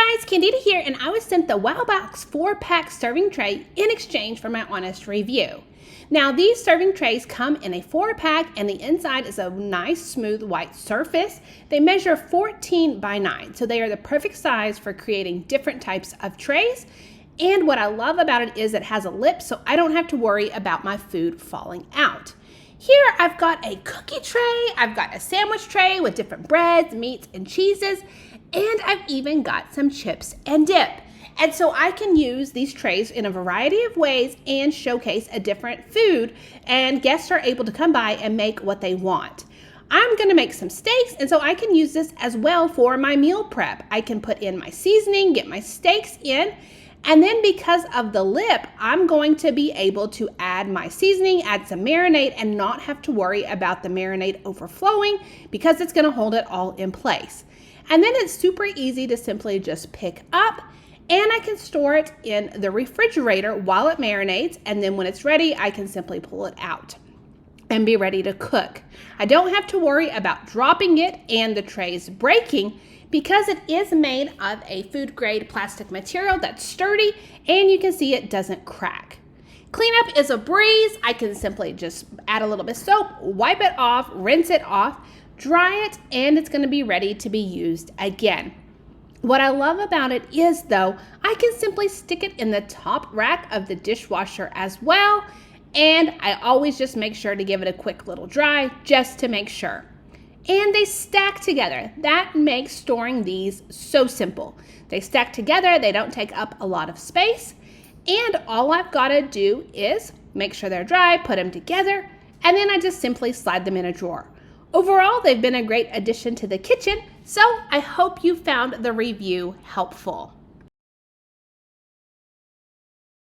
Hey guys, Candida here, and I was sent the WOWBOX 4-pack serving tray in exchange for my honest review. Now, these serving trays come in a 4-pack, and the inside is a nice smooth white surface. They measure 14 by 9, so they are the perfect size for creating different types of trays. And what I love about it is it has a lip, so I don't have to worry about my food falling out. Here I've got a cookie tray, I've got a sandwich tray with different breads, meats, and cheeses, and I've even got some chips and dip. And so I can use these trays in a variety of ways and showcase a different food, and guests are able to come by and make what they want. I'm gonna make some steaks, and so I can use this as well for my meal prep. I can put in my seasoning, get my steaks in, and then because of the lip, I'm going to be able to add my seasoning, add some marinade, and not have to worry about the marinade overflowing because it's gonna hold it all in place. And then it's super easy to simply just pick up, and I can store it in the refrigerator while it marinates, and then when it's ready, I can simply pull it out and be ready to cook. I don't have to worry about dropping it and the trays breaking because it is made of a food grade plastic material that's sturdy, and you can see it doesn't crack. Cleanup is a breeze. I can simply just add a little bit of soap, wipe it off, rinse it off, dry it, and it's gonna be ready to be used again. What I love about it is, though, I can simply stick it in the top rack of the dishwasher as well, and I always just make sure to give it a quick little dry just to make sure. And they stack together. That makes storing these so simple. They stack together, they don't take up a lot of space, and all I've gotta do is make sure they're dry, put them together, and then I just simply slide them in a drawer. Overall, they've been a great addition to the kitchen, so I hope you found the review helpful.